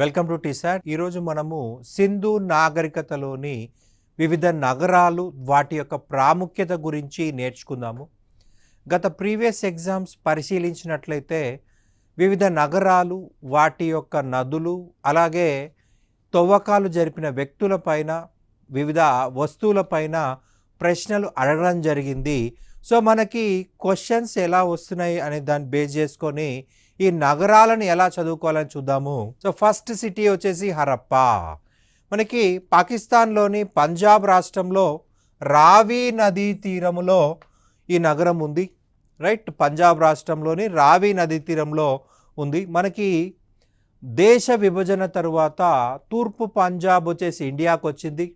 Welcome to T-SAT. ఈరోజు మనము సింధు నాగరికతలోని వివిధ నగరాలు వాటి యొక్క ప్రాముఖ్యత గురించి నేర్చుకుందాము. గత ప్రీవియస్ ఎగ్జామ్స్ పరిశీలించినట్లయితే వివిధ నగరాలు వాటి యొక్క నదులు అలాగే తవ్వకాలు జరిపిన వ్యక్తులపైన వివిధ వస్తువులపైన ప్రశ్నలు అడగడం జరిగింది. సో మనకి క్వశ్చన్స్ ఎలా వస్తున్నాయి అనే దాన్ని బేస్ చేసుకొని ఈ నగరాలను ఎలా చదువుకోవాలని చూద్దాము. సో ఫస్ట్ సిటీ వచ్చేసి హరప్పా. మనకి పాకిస్తాన్లోని పంజాబ్ రాష్ట్రంలో రావి నదీ తీరములో ఈ నగరం ఉంది. రైట్, పంజాబ్ రాష్ట్రంలోని రావి నదీ తీరంలో ఉంది. మనకి దేశ విభజన తరువాత తూర్పు పంజాబ్ వచ్చేసి ఇండియాకు వచ్చింది,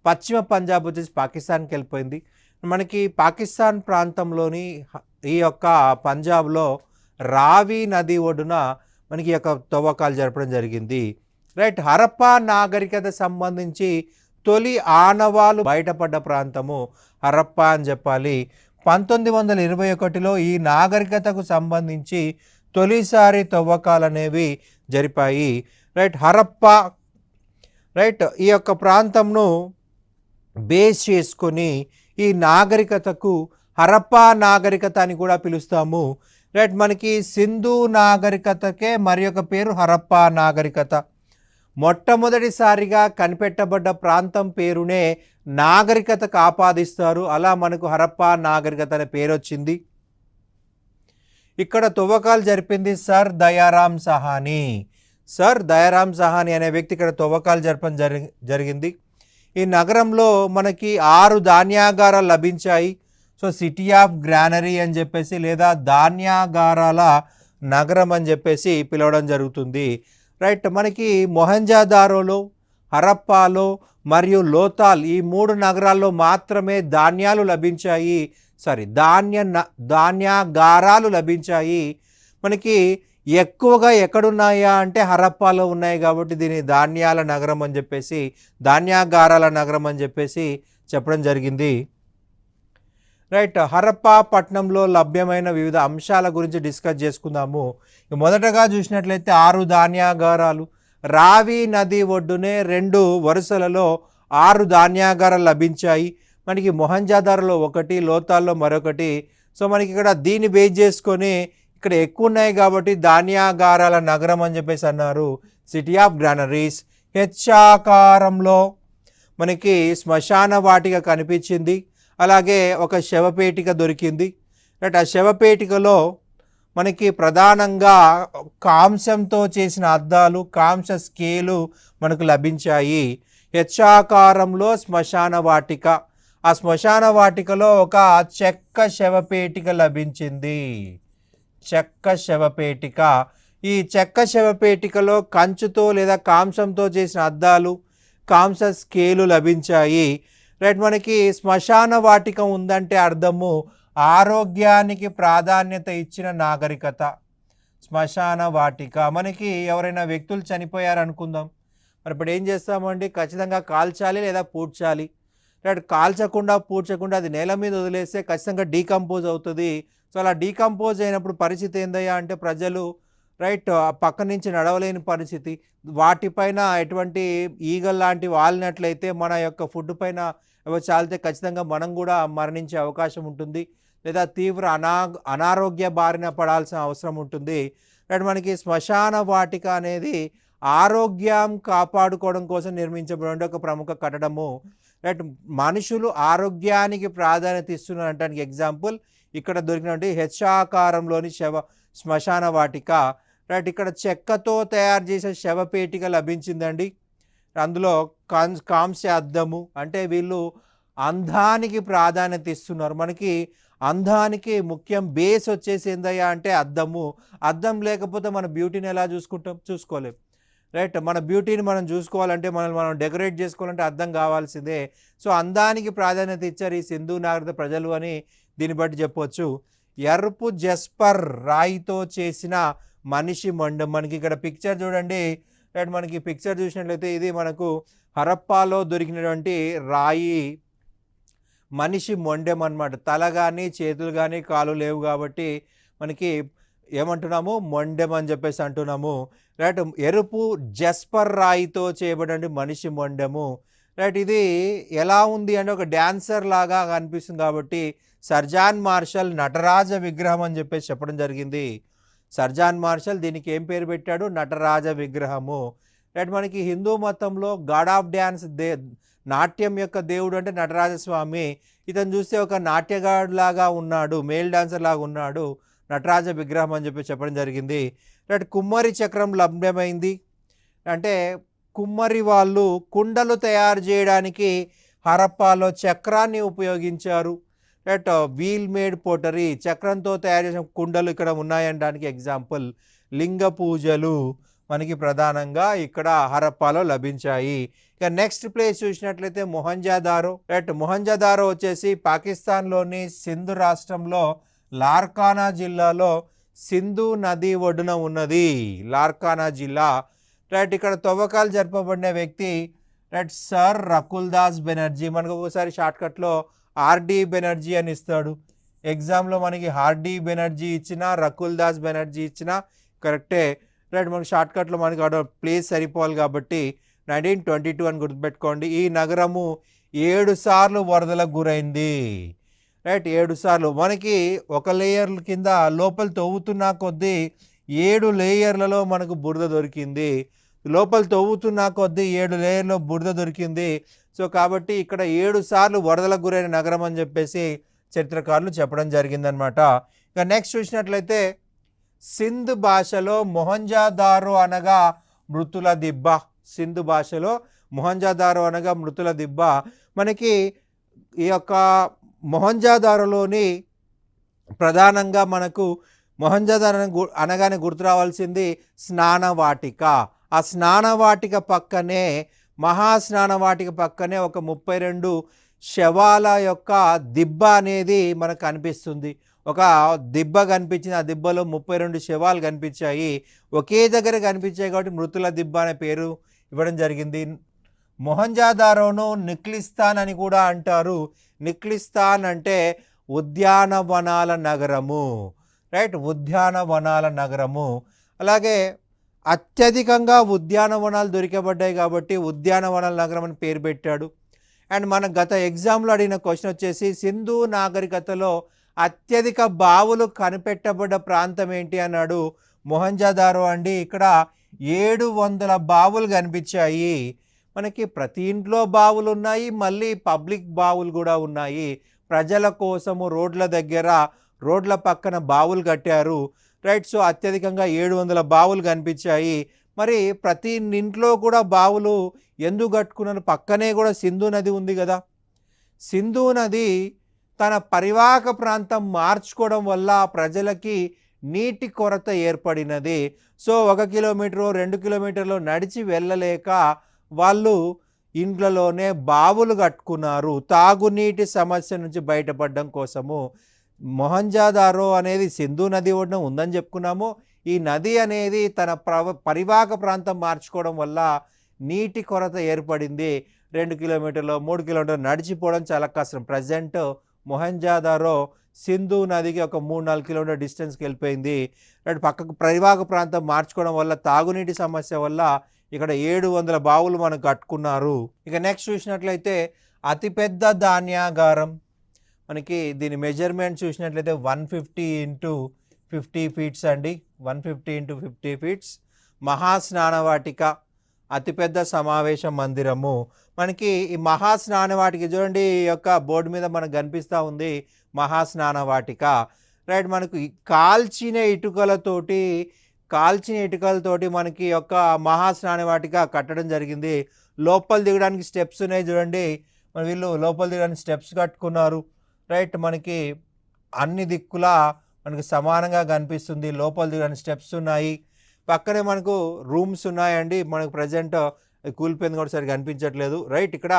పశ్చిమ పంజాబ్ వచ్చేసి పాకిస్తాన్కి వెళ్ళిపోయింది. మనకి పాకిస్తాన్ ప్రాంతంలోని ఈ యొక్క పంజాబ్లో రావి నది ఒడ్డున మనకి యొక్క తవ్వకాలు జరపడం జరిగింది. రైట్, హరప్పా నాగరికత సంబంధించి తొలి ఆనవాలు బయటపడ్డ ప్రాంతము హరప్పా అని చెప్పాలి. 1921లో ఈ నాగరికతకు సంబంధించి తొలిసారి తవ్వకాలు అనేవి జరిపాయి. రైట్, హరప్పా రైట్ ఈ యొక్క ప్రాంతంను బేస్ చేసుకొని ఈ నాగరికతకు హరప్పా నాగరికత అని కూడా పిలుస్తాము. రైట్, మనకి సింధు నాగరికతకే మరి ఒక పేరు హరప్పా నాగరికత. మొట్టమొదటిసారిగా కనిపెట్టబడ్డ ప్రాంతం పేరునే నాగరికతకు ఆపాదిస్తారు. అలా మనకు హరప్పా నాగరికత అనే పేరు వచ్చింది. ఇక్కడ తవ్వకాలు జరిపింది సర్ దయారాం సహానీ. సర్ దయారాం సహానీ అనే వ్యక్తి ఇక్కడ తవ్వకాలు జరపడం జరిగింది. ఈ నగరంలో మనకి 6 ధాన్యాగారాలు లభించాయి. సో సిటీ ఆఫ్ గ్రానరీ అని చెప్పేసి లేదా ధాన్యాగారాల నగరం అని చెప్పేసి పిలవడం జరుగుతుంది. రైట్, మనకి మొహంజదారోలో, హరప్పాలో మరియు లోతాల్ ఈ 3 నగరాల్లో మాత్రమే ధాన్యాలు లభించాయి. ధాన్యాగారాలు లభించాయి. మనకి ఎక్కువగా ఎక్కడున్నాయా అంటే హరప్పాలో ఉన్నాయి కాబట్టి దీని ధాన్యాల నగరం అని చెప్పేసి, ధాన్యాగారాల నగరం అని చెప్పేసి చెప్పడం జరిగింది. రైట్, హరప్పా పట్టణంలో లభ్యమైన వివిధ అంశాల గురించి డిస్కస్ చేసుకుందాము. మొదటగా చూసినట్లయితే 6 ధాన్యాగారాలు, రావి నది ఒడ్డునే 2 వరుసలలో 6 ధాన్యాగారాలు లభించాయి. మనకి మొహంజదారోలో 1, లోతాల్లో మరొకటి. సో మనకి ఇక్కడ దీన్ని బేస్ చేసుకొని ఇక్కడ ఎక్కువ ఉన్నాయి కాబట్టి ధాన్యాగారాల నగరం అని చెప్పేసి అన్నారు. City of granaries. హెచ్చాకారంలో మనకి శ్మశాన వాటిక కనిపించింది. అలాగే ఒక శవపేటిక దొరికింది. రైట్, ఆ శవపేటికలో మనకి ప్రధానంగా కాంస్యంతో చేసిన అద్దాలు, కాంస స్కేలు మనకు లభించాయి. హెచ్చాకారంలో శ్మశాన వాటిక. ఆ శ్మశాన వాటికలో ఒక చెక్క శవపేటిక లభించింది. చెక్క శవపేటిక. ఈ చెక్క శవపేటికలో కంచుతో లేదా కాంసంతో చేసిన అద్దాలు, కాంస స్కేలు లభించాయి. రైట్, మనకి శ్మశాన వాటిక ఉందంటే అర్థము ఆరోగ్యానికి ప్రాధాన్యత ఇచ్చిన నాగరికత. శ్మశాన వాటిక. మనకి ఎవరైనా వ్యక్తులు చనిపోయారు అనుకుందాం, మరి ఇప్పుడు ఏం చేస్తామండి, ఖచ్చితంగా కాల్చాలి లేదా పూడ్చాలి. రైట్, కాల్చకుండా పూడ్చకుండా అది నేల మీద వదిలేస్తే ఖచ్చితంగా డీకంపోజ్ అవుతుంది. సో అలా డీకంపోజ్ అయినప్పుడు పరిస్థితి ఏందయ్యా అంటే ప్రజలు రైట్ పక్క నుంచి నడవలేని పరిస్థితి. వాటిపైన ఎటువంటి ఈగల్ లాంటి వాలినట్లయితే మన యొక్క ఫుడ్ పైన చాలితే ఖచ్చితంగా మనం కూడా మరణించే అవకాశం ఉంటుంది, లేదా తీవ్ర అనారోగ్య బారిన పడాల్సిన అవసరం ఉంటుంది. రైట్, మనకి శ్మశాన వాటిక అనేది ఆరోగ్యం కాపాడుకోవడం కోసం నిర్మించబడిన ఒక ప్రముఖ కట్టడము. రైట్, మనుషులు ఆరోగ్యానికి ప్రాధాన్యత ఇస్తున్నారంటానికి ఎగ్జాంపుల్ ఇక్కడ దొరికినటువంటి హెచ్చాకారంలోని శ్మశాన వాటిక. రైట్, ఇక్కడ చెక్కతో తయారు చేసే శవపేటిక లభించిందండి. అందులో కాంస్య అద్దము, అంటే వీళ్ళు అందానికి ప్రాధాన్యత ఇస్తున్నారు. మనకి అందానికి ముఖ్యం బేస్ వచ్చేసి ఏందయ్యా అంటే అద్దము. అద్దం లేకపోతే మన బ్యూటీని ఎలా చూసుకోలేం. రైట్, మన బ్యూటీని మనం చూసుకోవాలంటే మనం డెకరేట్ చేసుకోవాలంటే అద్దం కావాల్సిందే. సో అందానికి ప్రాధాన్యత ఇచ్చారు ఈ సింధు నాగరికత ప్రజలు అని దీన్ని బట్టి చెప్పవచ్చు. ఎరుపు జస్పర్ రాయితో చేసిన మనిషి మొండెం. మనకి ఇక్కడ పిక్చర్ చూడండి. రైట్, మనకి పిక్చర్ చూసినట్లయితే ఇది మనకు హరప్పాలో దొరికినటువంటి రాయి మనిషి మొండెం అన్నమాట. తల కానీ చేతులు కానీ కాలు లేవు కాబట్టి మనకి ఏమంటున్నాము, మొండెం అని చెప్పేసి అంటున్నాము. రైట్. ఎరుపు జస్పర్ రాయితో చేయబడిన మనిషి మొండెము. రైట్. ఇది ఎలా ఉంది అంటే ఒక డాన్సర్ లాగా కనిపిస్తుంది కాబట్టి సర్జాన్ మార్షల్ నటరాజ విగ్రహం అని చెప్పేసి చెప్పడం జరిగింది. సర్జాన్ మార్షల్ దీనికి ఏం పేరు పెట్టాడు? నటరాజ విగ్రహము. రైట్. మనకి హిందూ మతంలో గాడ్ ఆఫ్ డ్యాన్స్ నాట్యం యొక్క దేవుడు అంటే నటరాజస్వామి. ఇతను చూస్తే ఒక నాట్యగాడు లాగా ఉన్నాడు, మేల్ డాన్సర్ లాగా ఉన్నాడు, నటరాజ విగ్రహం అని చెప్పి చెప్పడం జరిగింది. రైట్. కుమ్మరి చక్రం లభ్యమైంది అంటే కుమ్మరి వాళ్ళు కుండలు తయారు చేయడానికి హరప్పాలో చక్రాన్ని ఉపయోగించారు. రైట్. వీల్ మేడ్ పోటరీ, చక్రంతో తయారు చేసిన కుండలు ఇక్కడ ఉన్నాయనడానికి ఎగ్జాంపుల్. లింగ పూజలు మనకి ప్రధానంగా ఇక్కడ హరప్పాలో లభించాయి. ఇక నెక్స్ట్ ప్లేస్ చూసినట్లయితే మొహంజదారో. రైట్. మొహంజదారో వచ్చేసి పాకిస్తాన్లోని సింధు రాష్ట్రంలో లార్కానా జిల్లాలో సింధు నది ఒడ్డున ఉన్నది. లార్కానా జిల్లా. రైట్. ఇక్కడ తవ్వకాలు జరపబడిన వ్యక్తి రైట్ సర్ రకుల్దాస్ బెనర్జీ. మనకు ఒకసారి షార్ట్కట్లో ఆర్డి బెనర్జీ అని ఇస్తాడు. ఎగ్జామ్లో మనకి ఆర్డి బెనర్జీ ఇచ్చినా రకుల్దాస్ బెనర్జీ ఇచ్చినా కరెక్టే. రైట్. మనకి షార్ట్కట్లో మనకి ప్లేస్ సరిపోవాలి కాబట్టి 1922 అని గుర్తుపెట్టుకోండి. ఈ నగరము 7 సార్లు వరదలకు గురైంది. రైట్. 7 సార్లు. మనకి ఒక లేయర్ కింద లోపల తవ్వుతున్న కొద్దీ 7 లేయర్లలో మనకు బురద దొరికింది. లోపల తవ్వుతున్న కొద్దీ 7 లేయర్లో బురద దొరికింది. సో కాబట్టి ఇక్కడ 7 సార్లు వరదలకు గురైన నగరం అని చెప్పేసి చరిత్రకారులు చెప్పడం జరిగిందనమాట. ఇక నెక్స్ట్ చూసినట్లయితే సింధ్ భాషలో మొహంజదారో అనగా మృతుల దిబ్బ. సింధు భాషలో మొహంజదారో అనగా మృతుల దిబ్బ. మనకి ఈ యొక్క మొహంజదారోలోని ప్రధానంగా మనకు మొహంజదారో అనగానే గుర్తు రావాల్సింది స్నానవాటిక. ఆ స్నానవాటిక పక్కనే మహాస్నానవాటిక పక్కనే ఒక 32 శవాల యొక్క దిబ్బ అనేది మనకు కనిపిస్తుంది. ఒక దిబ్బ కనిపించింది. ఆ దిబ్బలో 32 శవాలు కనిపించాయి. ఒకే దగ్గర కనిపించాయి కాబట్టి మృతుల దిబ్బ అనే పేరు ఇవ్వడం జరిగింది. మొహంజదారోను నిక్లిస్తాన్ అని కూడా అంటారు. నిక్లిస్తాన్ అంటే ఉద్యానవనాల నగరము. రైట్. ఉద్యానవనాల నగరము. అలాగే అత్యధికంగా ఉద్యానవనాలు దొరికబడ్డాయి కాబట్టి ఉద్యానవనాల నగరం అని పేరు పెట్టాడు. అండ్ మన గత ఎగ్జామ్లో అడిగిన క్వశ్చన్ వచ్చేసి సింధు నాగరికతలో అత్యధిక బావులు కనిపెట్టబడ్డ ప్రాంతం ఏంటి అన్నాడు. మొహంజదారో అండి. ఇక్కడ 700 బావులు కనిపించాయి. మనకి ప్రతి ఇంట్లో బావులు ఉన్నాయి, మళ్ళీ పబ్లిక్ బావులు కూడా ఉన్నాయి. ప్రజల కోసము రోడ్ల దగ్గర రోడ్ల పక్కన బావులు కట్టారు. రైట్. సో అత్యధికంగా 700 బావులు కనిపించాయి. మరి ప్రతి ఇంట్లో కూడా బావులు ఎందుకు కట్టుకున్నారు? పక్కనే కూడా సింధు నది ఉంది కదా. సింధు నది తన పరివాహక ప్రాంతం మార్చుకోవడం వల్ల ప్రజలకి నీటి కొరత ఏర్పడినది. సో 1 కిలోమీటరు 2 కిలోమీటర్లు నడిచి వెళ్ళలేక వాళ్ళు ఇండ్లలోనే బావులు కట్టుకున్నారు తాగునీటి సమస్య నుంచి బయటపడడం కోసము. మొహంజదారో అనేది సింధు నది ఒడ్డున ఉందని చెప్పుకున్నాము. ఈ నది అనేది తన పరివాహక ప్రాంతం మార్చుకోవడం వల్ల నీటి కొరత ఏర్పడింది. 2 కిలోమీటర్లు 3 కిలోమీటర్లు నడిచిపోవడం చాలా కష్టం. ప్రజెంట్ మొహంజదారో సింధు నదికి ఒక 3-4 కిలోమీటర్ డిస్టెన్స్కి వెళ్ళిపోయింది. పక్కకు పరివాహక ప్రాంతం మార్చుకోవడం వల్ల తాగునీటి సమస్య వల్ల ఇక్కడ 700 బావులు మనకు కట్టుకున్నారు. ఇక నెక్స్ట్ చూసినట్లయితే అతిపెద్ద ధాన్యాగారం. మనకి దీని మెజర్మెంట్ చూసినట్లయితే 150 × 50 ఫీట్స్ అండి. 150 × 50 ఫీట్స్. మహాస్నానవాటిక, అతిపెద్ద సమావేశ మందిరము. మనకి ఈ మహాస్నానవాటిక చూడండి, ఈ యొక్క బోర్డు మీద మనకు కనిపిస్తూ ఉంది మహాస్నానవాటిక. రైట్. మనకు కాల్చిన ఇటుకలతోటి మనకి యొక్క మహాస్నానవాటిక కట్టడం జరిగింది. లోపల దిగడానికి స్టెప్స్ ఉన్నాయి చూడండి. మన వీళ్ళు లోపల దిగడానికి స్టెప్స్ కట్టుకున్నారు. రైట్. మనకి అన్ని దిక్కులా మనకి సమానంగా కనిపిస్తుంది. లోపల దిగడానికి స్టెప్స్ ఉన్నాయి. పక్కనే మనకు రూమ్స్ ఉన్నాయండి. మనకు ప్రజెంట్ కూలిపోయింది కూడా సరిగా కనిపించట్లేదు. రైట్. ఇక్కడ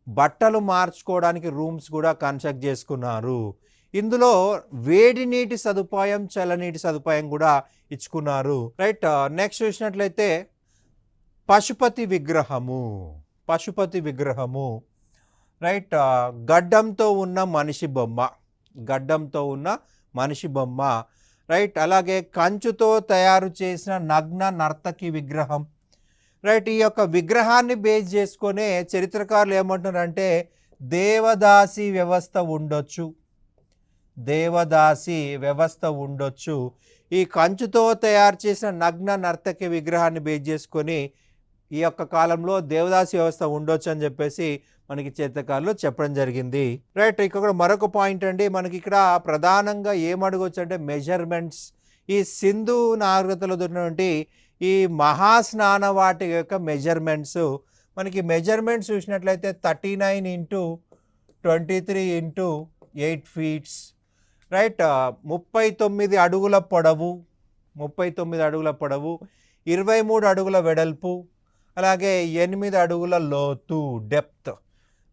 బట్టలు మార్చుకోవడానికి రూమ్స్ కూడా కన్స్ట్రక్ట్ చేసుకున్నారు. ఇందులో వేడి నీటి సదుపాయం, చల్లనీటి సదుపాయం కూడా ఇచ్చుకున్నారు. రైట్. నెక్స్ట్ చూసినట్లయితే పశుపతి విగ్రహము. రైట్. గడ్డంతో ఉన్న మనిషి బొమ్మ. రైట్. అలాగే కంచుతో తయారు చేసిన నగ్న నర్తకి విగ్రహం. రైట్. ఈ యొక్క విగ్రహాన్ని బేస్ చేసుకొనే చరిత్రకారులు ఏమంటున్నారంటే దేవదాసి వ్యవస్థ ఉండొచ్చు, దేవదాసి వ్యవస్థ ఉండొచ్చు. ఈ కంచుతో తయారు చేసిన నగ్న నర్తకి విగ్రహాన్ని బేస్ చేసుకొని ఈ యొక్క కాలంలో దేవదాసి వ్యవస్థ ఉండొచ్చు అని చెప్పేసి మనకి చరిత్రకారులు చెప్పడం జరిగింది. రైట్. ఇక్కడ మరొక పాయింట్ అండి, మనకి ఇక్కడ ప్రధానంగా ఏమడగొచ్చు అంటే మెజర్మెంట్స్. ఈ సింధు నాగరికతలో దొరికినటువంటి ఈ మహాస్నానవాటి యొక్క మెజర్మెంట్స్, మనకి మెజర్మెంట్స్ చూసినట్లయితే 39 ఇంటూ 23 ఇంటూ 8 ఫీట్స్. రైట్. 39 అడుగుల పొడవు, 39 అడుగుల పొడవు, 23 అడుగుల వెడల్పు, అలాగే 8 అడుగుల లోతు డెప్త్.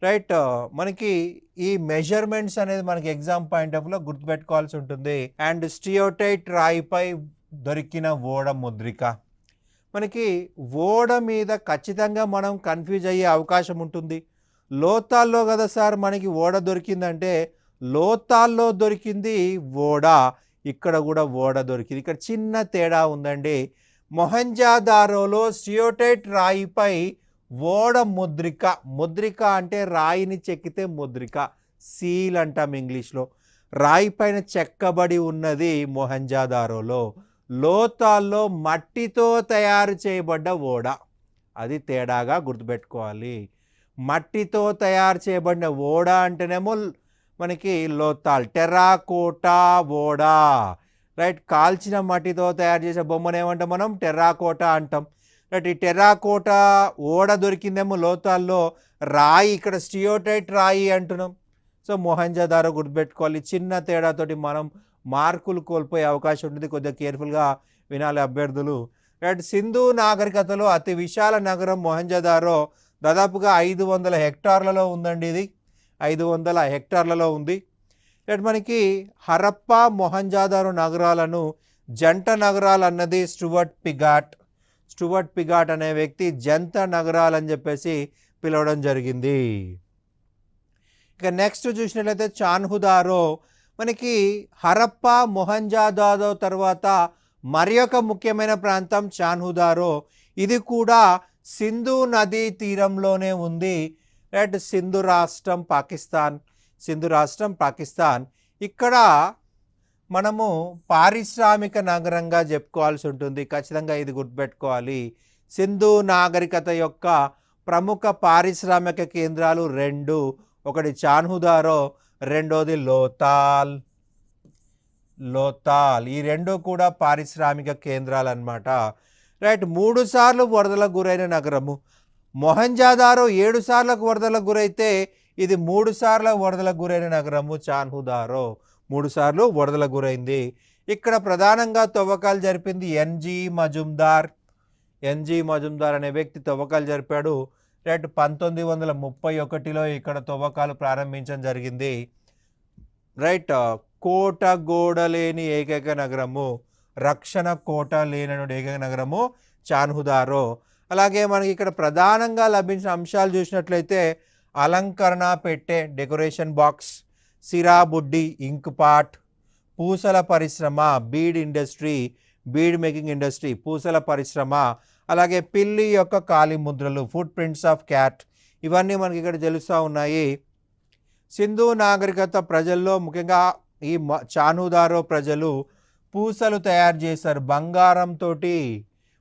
రైట్. మనకి ఈ మెజర్మెంట్స్ అనేది మనకి ఎగ్జామ్ పాయింట్ ఆఫ్ లో గుర్తుపెట్టుకోవాల్సి ఉంటుంది. అండ్ స్టియోటైట్ రాయిపై దొరికిన ఓడ ముద్రిక. మనకి ఓడ మీద ఖచ్చితంగా మనం కన్ఫ్యూజ్ అయ్యే అవకాశం ఉంటుంది. లోతాల్లో కదా సార్ మనకి ఓడ దొరికిందంటే లోతాల్లో దొరికింది ఓడ, ఇక్కడ కూడా ఓడ దొరికింది. ఇక్కడ చిన్న తేడా ఉందండి. మొహంజాదారోలో స్టియోటైట్ రాయిపై ఓడ ముద్రిక, ముద్రిక అంటే రాయిని చెక్కితే ముద్రిక, సీల్ అంటాం ఇంగ్లీష్లో. రాయి పైన చెక్కబడి ఉన్నది మొహంజాదారోలో. లోతాల్లో మట్టితో తయారు చేయబడ్డ ఓడ, అది తేడాగా గుర్తుపెట్టుకోవాలి. మట్టితో తయారు చేయబడిన ఓడ అంటేనేమో మనకి లోతాల్, టెర్రాకోటా ఓడ. రైట్. కాల్చిన మట్టితో తయారు చేసే బొమ్మను ఏమంటాం మనం? టెర్రాకోటా అంటాం. రైట్. ఈ టెర్రాకోటా ఓడ దొరికిందేమో లోతాల్లో, రాయి ఇక్కడ స్టియోటైట్ రాయి అంటున్నాం. సో మొహంజదారో గుర్తుపెట్టుకోవాలి. చిన్న తేడాతోటి మనం మార్కులు కోల్పోయే అవకాశం ఉంటుంది, కొద్దిగా కేర్ఫుల్గా వినాలి అభ్యర్థులు. రైట్. సింధు నాగరికతలో అతి విశాల నగరం మొహంజదారో దాదాపుగా 500 హెక్టార్లలో ఉందండి. ఇది 500 హెక్టార్లలో ఉంది. రైట్. మనకి హరప్పా మొహంజదారో నగరాలను జంట నగరాలు అన్నది స్టూవర్ట్ పిగాట్. స్టూవర్ట్ పిగాట్ అనే వ్యక్తి జంట నగరాలు అని చెప్పేసి పిలవడం జరిగింది. ఇక నెక్స్ట్ చూసినట్లయితే చాన్హుదారో. మనకి హరప్పా మొహంజదారో తర్వాత మరి ఒక ముఖ్యమైన ప్రాంతం చాన్హుదారో. ఇది కూడా సింధు నదీ తీరంలోనే ఉంది. రైట్. సింధు రాష్ట్రం పాకిస్తాన్, సింధు రాష్ట్రం పాకిస్తాన్. ఇక్కడ మనము పారిశ్రామిక నగరంగా చెప్పుకోవాల్సి ఉంటుంది, ఖచ్చితంగా ఇది గుర్తుపెట్టుకోవాలి. సింధు నాగరికత యొక్క ప్రముఖ పారిశ్రామిక కేంద్రాలు 2, ఒకటి చాన్హుదారో, రెండోది లోతాల్. లోతాల్ ఈ 2 కూడా పారిశ్రామిక కేంద్రాలు అన్నమాట. రైట్. 3 సార్లు వరదలకు గురైన నగరము. మొహంజదారో 7 సార్లకు వరదలకు గురైతే ఇది 3 సార్ల వరదలకు గురైన నగరము చాన్హుదారో. 3 సార్లు వరదలకు గురైంది. ఇక్కడ ప్రధానంగా తవ్వకాలు జరిపింది ఎన్జీ మజుందార్. ఎన్జీ మజుందార్ అనే వ్యక్తి తవ్వకాలు జరిపాడు. రైట్. 1931లో ఇక్కడ తవ్వకాలు ప్రారంభించడం జరిగింది. రైట్. కోట గోడ లేని ఏకైక నగరము, రక్షణ కోట లేనటువంటి ఏకైక నగరము చాన్హుదారో. అలాగే మనకి ఇక్కడ ప్రధానంగా లభించిన అంశాలు చూసినట్లయితే అలంకరణ పెట్టె, డెకరేషన్ బాక్స్, సిరాబుడ్డి, ఇంక్ పాట్, పూసల పరిశ్రమ, bead industry, bead making industry, పూసల పరిశ్రమ, అలాగే పిల్లి యొక్క కాలి ముద్రలు, ఫుట్ ప్రింట్స్ ఆఫ్ క్యాట్, ఇవన్నీ మనకి ఇక్కడ తెలుస్తూ ఉన్నాయి. సింధు నాగరికత ప్రజల్లో ముఖ్యంగా ఈ చాన్హుదారో ప్రజలు పూసలు తయారు చేశారు. బంగారంతో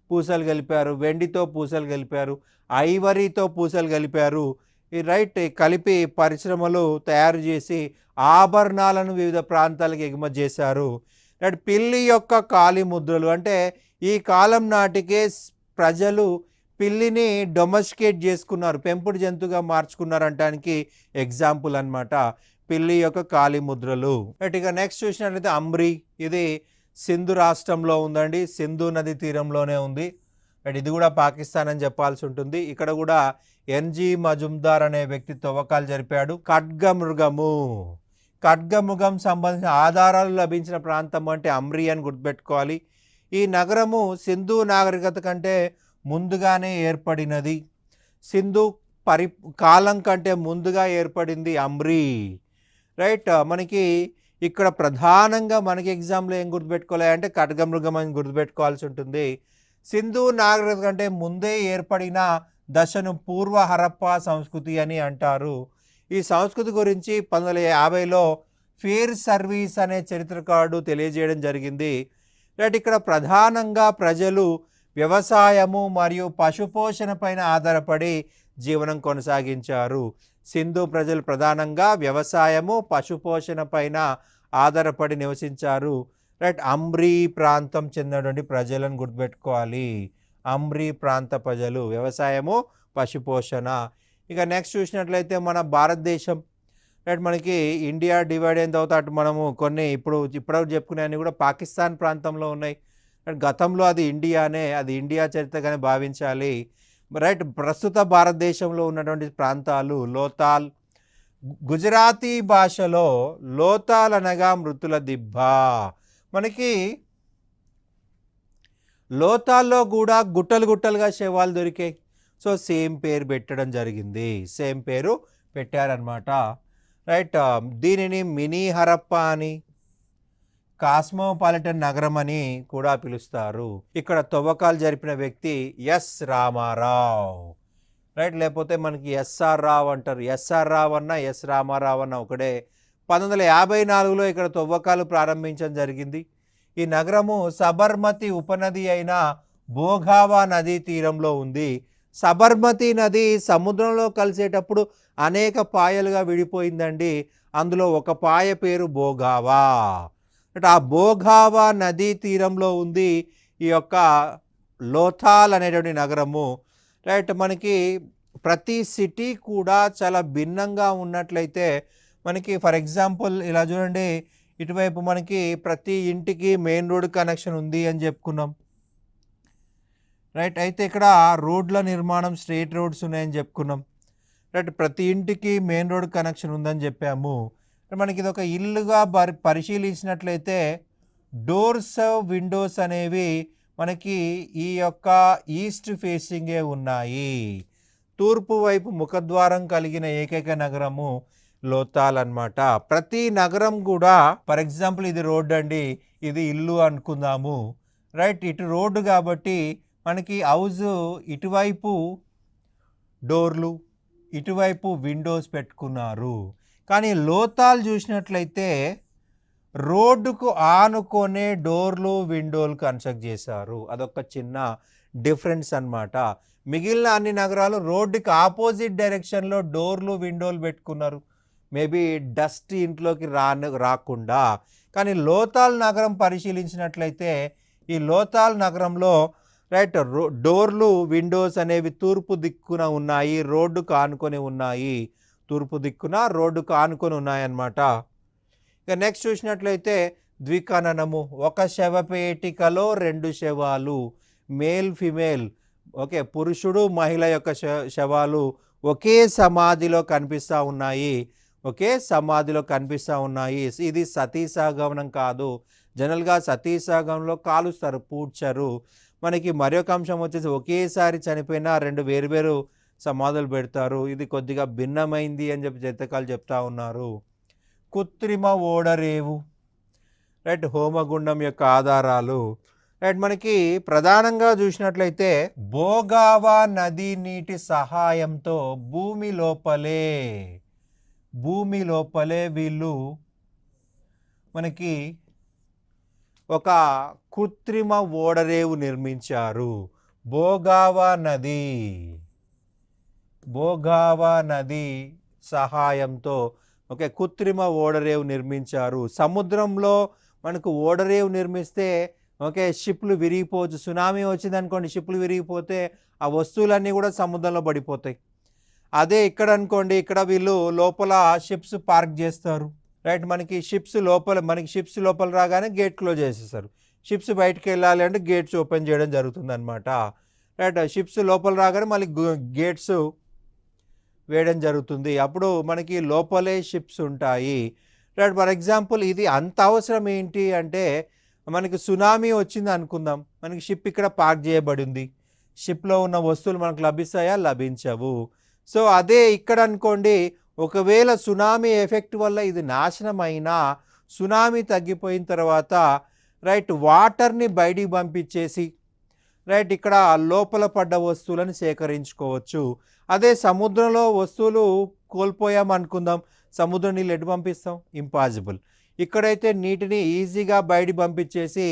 పూసలు కలిపారు, వెండితో పూసలు కలిపారు, ఐవరీతో పూసలు కలిపారు. ఈ రైట్ కలిపి పరిశ్రమలు తయారు చేసి ఆభరణాలను వివిధ ప్రాంతాలకు ఎగుమతి చేశారు. రైట్. పిల్లి యొక్క కాలి ముద్రలు అంటే ఈ కాలం నాటికే ప్రజలు పిల్లిని డొమెస్టికేట్ చేసుకున్నారు, పెంపుడు జంతువుగా మార్చుకున్నారు అనడానికి ఎగ్జాంపుల్ అన్నమాట పిల్లి యొక్క కాలి ముద్రలు. రైట్. ఇక నెక్స్ట్ చూసినట్లయితే అంబ్రీ. ఇది సింధు రాష్ట్రంలో ఉందండి, సింధు నది తీరంలోనే ఉంది. రైట్. ఇది కూడా పాకిస్తాన్ అని చెప్పాల్సి ఉంటుంది. ఇక్కడ కూడా ఎన్జీ మజుందార్ అనే వ్యక్తి తవ్వకాలు జరిపాడు. ఖడ్గమృగము, ఖడ్గమృగం సంబంధించిన ఆధారాలు లభించిన ప్రాంతం అంటే అంబ్రీ అని గుర్తుపెట్టుకోవాలి. ఈ నగరము సింధు నాగరికత కంటే ముందుగానే ఏర్పడినది. సింధు కాలం కంటే ముందుగా ఏర్పడింది అంబ్రీ. రైట్. మనకి ఇక్కడ ప్రధానంగా మనకి ఎగ్జామ్లో ఏం గుర్తుపెట్టుకోవాలి అంటే ఖడ్గమృగం అని గుర్తుపెట్టుకోవాల్సి ఉంటుంది. సింధు నాగరికత కంటే ముందే ఏర్పడిన దశను పూర్వ హరప్పా సంస్కృతి అని అంటారు. ఈ సంస్కృతి గురించి 1950లో ఫేర్ సర్వీస్ అనే చరిత్రకారుడు తెలియజేయడం జరిగింది. రైట్, ఇక్కడ ప్రధానంగా ప్రజలు వ్యవసాయము మరియు పశుపోషణ పైన ఆధారపడి జీవనం కొనసాగించారు. సింధు ప్రజలు ప్రధానంగా వ్యవసాయము పశుపోషణ పైన ఆధారపడి నివసించారు. రైట్, అంబ్రీ ప్రాంతం చెందినటువంటి ప్రజలను గుర్తుపెట్టుకోవాలి. అంబ్రీ ప్రాంత ప్రజలు, వ్యవసాయము పశుపోషణ. ఇక నెక్స్ట్ చూసినట్లయితే మన భారతదేశం, రైట్, మనకి ఇండియా డివైడ్ అయిన తర్వాత అటు మనము కొన్ని ఇప్పుడు చెప్పుకునే కూడా పాకిస్తాన్ ప్రాంతంలో ఉన్నాయి. గతంలో అది ఇండియానే, అది ఇండియా చరిత్రగానే భావించాలి. రైట్, ప్రస్తుత భారతదేశంలో ఉన్నటువంటి ప్రాంతాలు లోతాల్. గుజరాతీ భాషలో లోతాల్ అనగా మృతుల దిబ్బ. మనకి లోతాల్లో కూడా గుట్టలు గుట్టలుగా శవాలు దొరికాయి. సో సేమ్ పేరు పెట్టడం జరిగింది, సేమ్ పేరు పెట్టారనమాట. రైట్, దీనిని మినీ హరప్పా అని, కాస్మోపాలిటన్ నగరం అని కూడా పిలుస్తారు. ఇక్కడ తవ్వకాలు జరిపిన వ్యక్తి ఎస్ రామారావు. రైట్, లేకపోతే మనకి ఎస్ఆర్ రావు అంటారు. ఎస్ఆర్ రావు అన్న ఎస్ రామారావు అన్న ఒకడే. 1954లో ఇక్కడ తవ్వకాలు ప్రారంభించడం జరిగింది. ఈ నగరము సబర్మతి ఉపనది అయిన భోగావా నదీ తీరంలో ఉంది. సబర్మతి నది సముద్రంలో కలిసేటప్పుడు అనేక పాయలుగా విడిపోయిందండి. అందులో ఒక పాయ పేరు భోగావా. ఆ భోగావా నదీ తీరంలో ఉంది ఈ యొక్క లోథాల్ అనేటువంటి నగరము. రైట్, మనకి ప్రతి సిటీ కూడా చాలా భిన్నంగా ఉన్నట్లయితే మనకి ఫర్ ఎగ్జాంపుల్ ఇలా చూడండి, ఇటువైపు మనకి ప్రతి ఇంటికి మెయిన్ రోడ్ కనెక్షన్ ఉంది అని చెప్పుకున్నాం. రైట్, అయితే ఇక్కడ రోడ్ల నిర్మాణం స్ట్రేట్ రోడ్స్ ఉన్నాయని చెప్పుకున్నాం. రైట్, ప్రతి ఇంటికి మెయిన్ రోడ్ కనెక్షన్ ఉందని చెప్పాము. మనకి ఇది ఒక ఇల్లుగా పరిశీలించినట్లయితే డోర్స్ విండోస్ అనేవి మనకి ఈ యొక్క ఈస్ట్ ఫేసింగే ఉన్నాయి. తూర్పు వైపు ముఖద్వారం కలిగిన ఏకైక నగరము లోతాల్ అన్నమాట. ప్రతి నగరం కూడా ఫర్ ఎగ్జాంపుల్ ఇది రోడ్డు అండి, ఇది ఇల్లు అనుకుందాము. రైట్, ఇటు రోడ్డు కాబట్టి మనకి హౌస్ ఇటువైపు డోర్లు, ఇటువైపు విండోస్ పెట్టుకున్నారు. కానీ లోతాల్ చూసినట్లయితే రోడ్డుకు ఆనుకొనే డోర్లు విండోలు కన్స్ట్రక్ట్ చేశారు. అదొక చిన్న డిఫరెన్స్ అన్నమాట. మిగిలిన అన్ని నగరాలు రోడ్డుకి ఆపోజిట్ డైరెక్షన్లో డోర్లు విండోలు పెట్టుకున్నారు, మేబీ డస్ట్ ఇంట్లోకి రాకుండా. కానీ లోతాల్ నగరం పరిశీలించినట్లయితే ఈ లోతాల్ నగరంలో రైట్ డోర్లు విండోస్ అనేవి తూర్పు దిక్కున ఉన్నాయి, రోడ్డుకు ఆనుకొని ఉన్నాయి. తూర్పు దిక్కున రోడ్డుకు ఆనుకొని ఉన్నాయన్నమాట. ఇక నెక్స్ట్ చూసినట్లయితే ద్విఖననము, ఒక శవపేటికలో 2 శవాలు, మేల్ ఫిమేల్, ఓకే, పురుషుడు మహిళ యొక్క శవాలు ఒకే సమాధిలో కనిపిస్తూ ఉన్నాయి. ఒకే సమాధిలో కనిపిస్తూ ఉన్నాయి. ఇది సతీ సహగమనం కాదు. జనరల్గా సతీ సహగమనంలో కాలుస్తారు, పూడ్చరు. మనకి మరొక అంశం వచ్చేసి ఒకేసారి చనిపోయిన 2 వేరువేరు సమాధులు పెడతారు. ఇది కొద్దిగా భిన్నమైంది అని చెప్పి చరిత్రకారులు చెప్తా ఉన్నారు. కృత్రిమ ఓడరేవు, రైట్, హోమగుండం యొక్క ఆధారాలు. రైట్, మనకి ప్రధానంగా చూసినట్లయితే భోగావా నది నీటి సహాయంతో భూమి లోపలే వీళ్ళు మనకి ఒక కృత్రిమ ఓడరేవు నిర్మించారు. భోగావా నది సహాయంతో ఓకే కృత్రిమ ఓడరేవు నిర్మించారు. సముద్రంలో మనకు ఓడరేవు నిర్మిస్తే ఓకే షిప్లు విరిగిపోవచ్చు. సునామీ వచ్చింది అనుకోండి, షిప్లు విరిగిపోతే ఆ వస్తువులన్నీ కూడా సముద్రంలో పడిపోతాయి. అదే ఇక్కడ అనుకోండి, ఇక్కడ వీళ్ళు లోపల షిప్స్ పార్క్ చేస్తారు. రైట్, మనకి షిప్స్ లోపల రాగానే గేట్ క్లోజ్ చేసేస్తారు. షిప్స్ బయటకు వెళ్ళాలి అంటే గేట్స్ ఓపెన్ చేయడం జరుగుతుంది అనమాట. రైట్, షిప్స్ లోపల రాగానే మళ్ళీ గేట్స్ వేయడం జరుగుతుంది. అప్పుడు మనకి లోపలే షిప్స్ ఉంటాయి. రైట్, ఫర్ ఎగ్జాంపుల్ ఇది అంత అవసరం ఏంటి అంటే మనకి సునామీ వచ్చింది అనుకుందాం, మనకి షిప్ ఇక్కడ పార్క్ చేయబడింది, షిప్లో ఉన్న వస్తువులు మనకు లభిస్తాయా? లభించవు. సో అదే ఇక్కడ అనుకోండి, ఒకవేళ సునామీ ఎఫెక్ట్ వల్ల ఇది నాశనం అయినా సునామీ తగ్గిపోయిన తర్వాత రైట్ వాటర్ని బయటికి పంపించేసి రైట్ ఇక్కడ లోపల పడ్డ వస్తువులను సేకరించుకోవచ్చు. అదే సముద్రంలో వస్తువులు కోల్పోయామనుకుందాం, సముద్రం నీళ్ళు ఎటు పంపిస్తాం? ఇంపాసిబుల్. ఇక్కడైతే నీటిని ఈజీగా బయటికి పంపించేసి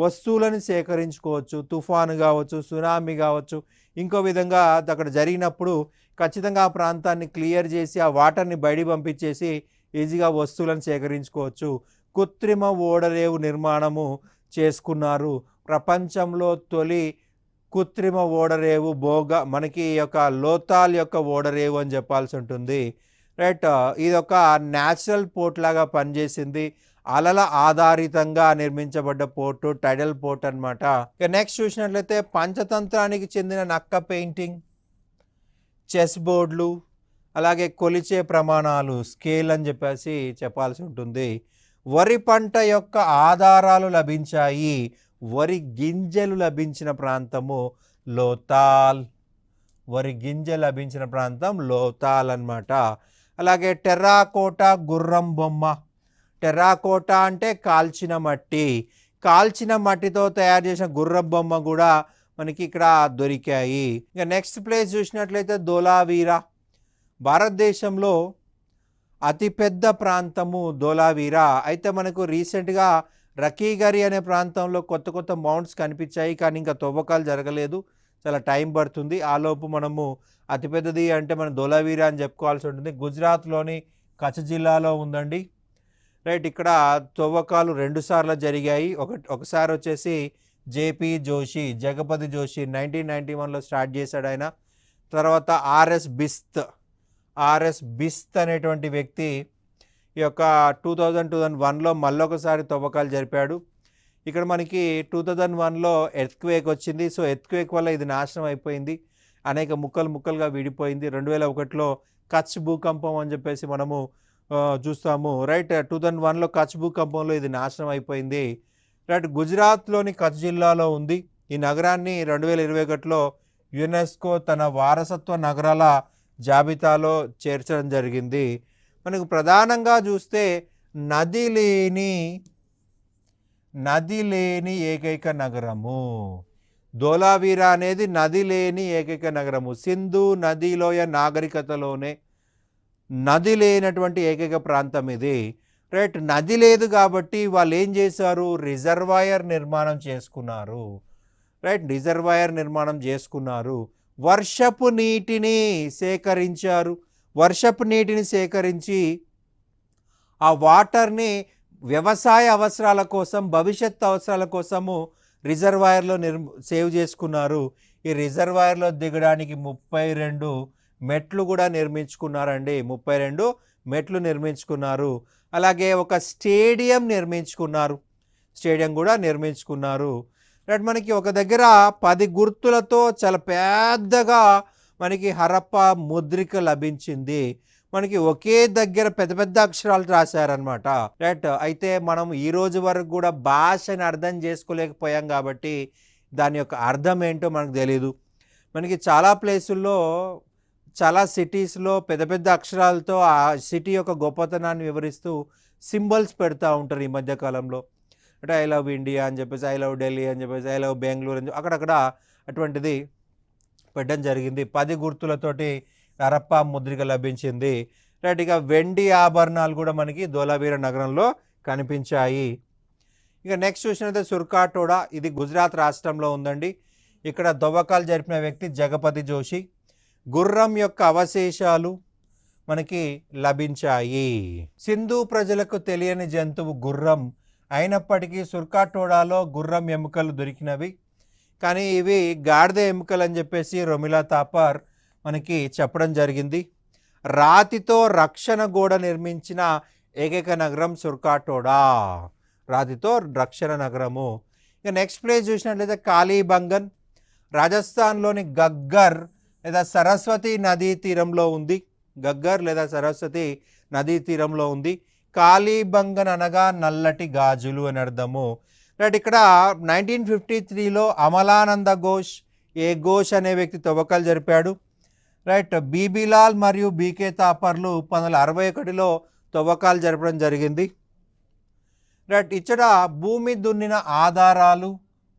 వస్తువులను సేకరించుకోవచ్చు. తుఫాను కావచ్చు, సునామీ కావచ్చు, ఇంకో విధంగా అక్కడ జరిగినప్పుడు ఖచ్చితంగా ఆ ప్రాంతాన్ని క్లియర్ చేసి ఆ వాటర్ని బయటికి పంపించేసి ఈజీగా వస్తువులను సేకరించుకోవచ్చు. కృత్రిమ ఓడరేవు నిర్మాణము చేసుకున్నారు. ప్రపంచంలో తొలి కృత్రిమ ఓడరేవు మనకి ఈ యొక్క లోతాల్ యొక్క ఓడరేవు అని చెప్పాల్సి ఉంటుంది. రైట్, ఇది ఒక న్యాచురల్ పోర్ట్ లాగా పనిచేసింది. అలల ఆధారితంగా నిర్మించబడ్డ పోర్టు, టైడల్ పోర్ట్ అనమాట. ఇక నెక్స్ట్ చూసినట్లయితే పంచతంత్రానికి చెందిన నక్క పెయింటింగ్, చెస్ బోర్డులు, అలాగే కొలిచే ప్రమాణాలు, స్కేల్ అని చెప్పేసి చెప్పాల్సి ఉంటుంది. వరి పంట యొక్క ఆధారాలు లభించాయి. వరి గింజలు లభించిన ప్రాంతము లోతాల్. వరి గింజ లభించిన ప్రాంతం లోతాల్ అన్నమాట. అలాగే టెర్రాకోటా గుర్రం బొమ్మ. టెర్రాకోటా అంటే కాల్చిన మట్టి. కాల్చిన మట్టితో తయారు చేసిన గుర్రం బొమ్మ కూడా మనకి ఇక్కడ దొరికాయి. ఇక నెక్స్ట్ ప్లేస్ చూసినట్లయితే ధోలావీరా. భారతదేశంలో అతిపెద్ద ప్రాంతము ధోలావీరా. అయితే మనకు రీసెంట్గా రకీగరి అనే ప్రాంతంలో కొత్త కొత్త మౌంట్స్ కనిపించాయి, కానీ ఇంకా తవ్వకాలు జరగలేదు, చాలా టైం పడుతుంది. ఆలోపు మనము అతిపెద్దది అంటే మనం ధోలావీరా అని చెప్పుకోవాల్సి ఉంటుంది. గుజరాత్లోని కచ్ జిల్లాలో ఉందండి. రైట్, ఇక్కడ తవ్వకాలు 2 సార్లు జరిగాయి. ఒకసారి వచ్చేసి జేపీ జోషి, జగపతి జోషి 1991లో స్టార్ట్ చేశాడు ఆయన. తర్వాత ఆర్ఎస్ బిస్త్ అనేటువంటి వ్యక్తి ఈ యొక్క 2001లో మళ్ళొకసారి తవ్వకాలు జరిపాడు. ఇక్కడ మనకి 2001లో ఎర్త్క్వేక్ వచ్చింది. సో ఎర్త్క్వేక్ వల్ల ఇది నాశనం అయిపోయింది, అనేక ముక్కలుగా విడిపోయింది. 2001లో కచ్ భూకంపం అని చెప్పేసి మనము చూస్తాము. రైట్, 2001లో కచ్ భూకంపంలో ఇది నాశనం అయిపోయింది. రైట్, గుజరాత్లోని కచ్ జిల్లాలో ఉంది. ఈ నగరాన్ని 2021లో యునెస్కో తన వారసత్వ నగరాల జాబితాలో చేర్చడం జరిగింది. మనకు ప్రధానంగా చూస్తే నది లేని ఏకైక నగరము ధోలావీరా అనేది. నది లేని ఏకైక నగరము. సింధు నదీలోయ నాగరికతలోనే నది లేనటువంటి ఏకైక ప్రాంతం ఇది. రైట్, నది లేదు కాబట్టి వాళ్ళు ఏం చేశారు? రిజర్వాయర్ నిర్మాణం చేసుకున్నారు. రైట్, రిజర్వాయర్ నిర్మాణం చేసుకున్నారు. వర్షపు నీటిని సేకరించారు. వర్షపు నీటిని సేకరించి ఆ వాటర్ని వ్యవసాయ అవసరాల కోసం, భవిష్యత్ అవసరాల కోసము రిజర్వాయర్లో సేవ్ చేసుకున్నారు. ఈ రిజర్వాయర్లో దిగడానికి 32 మెట్లు కూడా నిర్మించుకున్నారండి. 32 మెట్లు నిర్మించుకున్నారు. అలాగే ఒక స్టేడియం కూడా నిర్మించుకున్నారు. రైట్, మనకి ఒక దగ్గర 10 గుర్తులతో చాలా పెద్దగా మనకి హరప్పా ముద్రిక లభించింది. మనకి ఒకే దగ్గర పెద్ద పెద్ద అక్షరాలు రాశారనమాట. రైట్, అయితే మనం ఈ రోజు వరకు కూడా భాషని అర్థం చేసుకోలేకపోయాం కాబట్టి దాని యొక్క అర్థం ఏంటో మనకు తెలీదు. మనకి చాలా ప్లేసుల్లో, చాలా సిటీస్లో పెద్ద పెద్ద అక్షరాలతో ఆ సిటీ యొక్క గొప్పతనాన్ని వివరిస్తూ సింబల్స్ పెడతా ఉంటారు ఈ మధ్యకాలంలో. అంటే ఐ లవ్ ఇండియా అని చెప్పేసి, ఐ లవ్ ఢిల్లీ అని చెప్పేసి, ఐ లవ్ బెంగళూరు అని అక్కడక్కడ అటువంటిది పెట్టడం జరిగింది. 10 గుర్తులతోటి హరప్పా ముద్రిక లభించింది. రైట్, ఇక వెండి ఆభరణాలు కూడా మనకి ధోలావీరా నగరంలో కనిపించాయి. ఇక నెక్స్ట్ చూసినట్లయితే సుర్కాటోడా. ఇది గుజరాత్ రాష్ట్రంలో ఉందండి. ఇక్కడ తవ్వకాలు జరిపిన వ్యక్తి జగపతి జోషి. గుర్రం యొక్క అవశేషాలు మనకి లభించాయి. సింధు ప్రజలకు తెలియని జంతువు గుర్రం అయినప్పటికీ సుర్కాటోడాలో గుర్రం ఎముకలు దొరికినవి, కానీ ఇవి గాడిద ఎముకలు అని చెప్పేసి రొమిలా థాపర్ మనకి చెప్పడం జరిగింది. రాతితో రక్షణ గోడ నిర్మించిన ఏకైక నగరం సుర్కాటోడా. రాతితో రక్షణ నగరము. ఇక నెక్స్ట్ ప్లేస్ చూసినట్లయితే కాళీబంగన్. రాజస్థాన్లోని గగ్గర్ లేదా సరస్వతి నదీ తీరంలో ఉంది. గగ్గర్ లేదా సరస్వతి నదీ తీరంలో ఉంది. కాళీబంగన్ అనగా నల్లటి గాజులు అని అర్థము. రైట్, ఇక్కడ 1953లో అమలానంద ఘోష్ అనే వ్యక్తి తవ్వకాలు జరిపాడు. రైట్, బీబీలాల్ మరియు బీకే థాపర్లు 1961లో తవ్వకాలు జరపడం జరిగింది. రైట్, ఇచ్చట భూమి దున్నిన ఆధారాలు,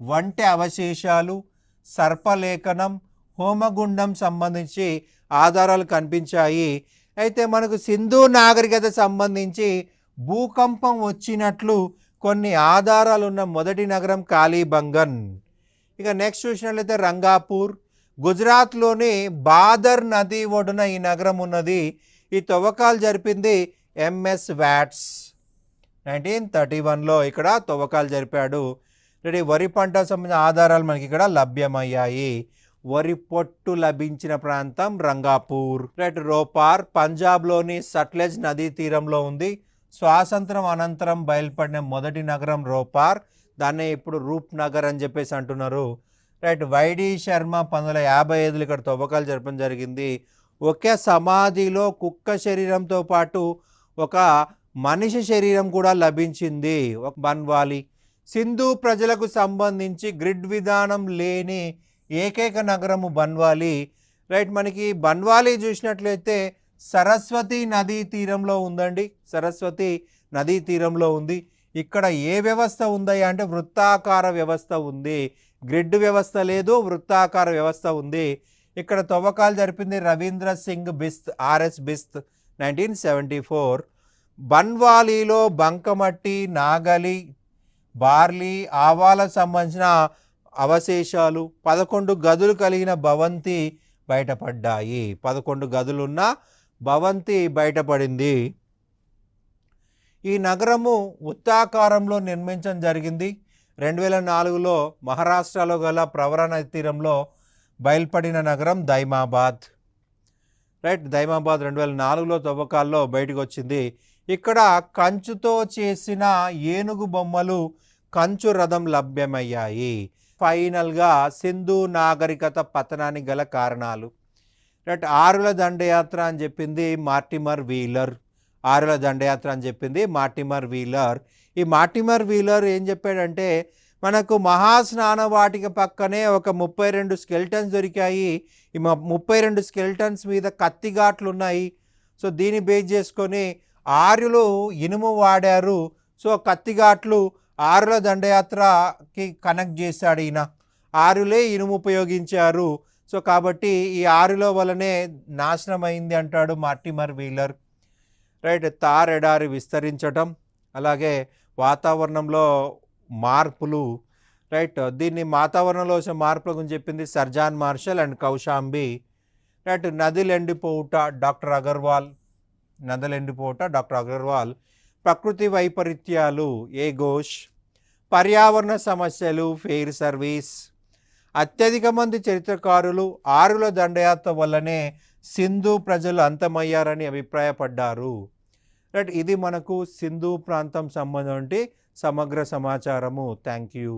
వంటి అవశేషాలు, సర్పలేఖనం, హోమగుండం సంబంధించి ఆధారాలు కనిపించాయి. అయితే మనకు సింధు నాగరికత సంబంధించి భూకంపం వచ్చినట్లు కొన్ని ఆధారాలు ఉన్న మొదటి నగరం కాళీబంగన్. ఇక నెక్స్ట్ చూసినట్లయితే రంగాపూర్, గుజరాత్లోని బాదర్ నది ఒడ్డున ఈ నగరం ఉన్నది. ఈ తవ్వకాలు జరిపింది ఎంఎస్ వ్యాట్స్ 1931లో ఇక్కడ తవ్వకాలు జరిపాడు. వరి పంట సంబంధించిన ఆధారాలు మనకి ఇక్కడ లభ్యమయ్యాయి. వరి పొట్టు లభించిన ప్రాంతం రంగాపూర్. రోపార్ పంజాబ్లోని సట్లెజ్ నదీ తీరంలో ఉంది. స్వాతంత్రం అనంతరం బయలుపడిన మొదటి నగరం రోపార్. దాన్ని ఇప్పుడు రూప్ నగర్ అని చెప్పేసి అంటున్నారు. వైడి శర్మ 1955 ఇక్కడ తవ్వకాలు జరపడం జరిగింది. ఒకే సమాధిలో కుక్క శరీరంతో పాటు ఒక మనిషి శరీరం కూడా లభించింది, ఒక బన్వాలి. సింధు ప్రజలకు సంబంధించి గ్రిడ్ విధానం లేని ఏకైక నగరము బన్వాలి. మనకి బన్వాలి చూసినట్లయితే సరస్వతి నదీ తీరంలో ఉందండి. సరస్వతి నదీ తీరంలో ఉంది. ఇక్కడ ఏ వ్యవస్థ ఉందయ్యా అంటే వృత్తాకార వ్యవస్థ ఉంది. గ్రిడ్ వ్యవస్థ లేదు, వృత్తాకార వ్యవస్థ ఉంది. ఇక్కడ తవ్వకాలు జరిపింది రవీంద్ర సింగ్ బిస్త్, ఆర్ఎస్ బిస్త్ 1974. బన్వాలీలో బంకమట్టి, నాగలి, బార్లీ, ఆవాలకు సంబంధించిన అవశేషాలు, 11 గదులు కలిగిన భవంతి బయటపడ్డాయి. 11 గదులున్న భవంతి బయటపడింది. ఈ నగరము వృత్తాకారంలో నిర్మించడం జరిగింది. 2004లో మహారాష్ట్రలో గల ప్రవర నది తీరంలో బయలుపడిన నగరం దైమాబాద్. దైమాబాద్ 2004లో తవ్వకాల్లో బయటకు వచ్చింది. ఇక్కడ కంచుతో చేసిన ఏనుగు బొమ్మలు, కంచు రథం లభ్యమయ్యాయి. ఫైనల్గా సింధు నాగరికత పతనానికి గల కారణాలు. ఆరుల దండయాత్ర అని చెప్పింది మార్టిమర్ వీలర్. ఆరుల దండయాత్ర అని చెప్పింది మార్టిమర్ వీలర్. ఈ మార్టిమర్ వీలర్ ఏం చెప్పాడంటే మనకు మహాస్నాన వాటిక పక్కనే ఒక 32 స్కెల్టన్స్ దొరికాయి. ఈ 32 స్కెల్టన్స్ మీద కత్తిఘాట్లు ఉన్నాయి. సో దీన్ని బేస్ చేసుకొని ఆర్యులు ఇనుము వాడారు. సో కత్తిఘాట్లు ఆరుల దండయాత్రకి కనెక్ట్ చేశాడు ఈయన. ఆరులే ఇనుము ఉపయోగించారు. సో కాబట్టి ఈ ఆరుల వలనే నాశనం అయింది అంటాడు మార్టిమర్ వీలర్. థార్ ఎడారి విస్తరించటం, అలాగే వాతావరణంలో మార్పులు. దీన్ని వాతావరణంలో వచ్చే మార్పుల గురించి చెప్పింది సర్జాన్ మార్షల్ అండ్ కౌశాంబి. నదులు ఎండిపోవుట డాక్టర్ అగర్వాల్. నదులు ఎండిపోవుట డాక్టర్ అగర్వాల్. ప్రకృతి వైపరీత్యాలు ఏ ఘోష్. పర్యావరణ సమస్యలు ఫెయిర్ సర్వీస్. అత్యధిక మంది చరిత్రకారులు ఆరుల దండయాత్ర వల్లనే సింధు ప్రజలు అంతమయ్యారని అభిప్రాయపడ్డారు. ఇది మనకు సింధు ప్రాంతం సంబంధించి సమగ్ర సమాచారము. Thank you.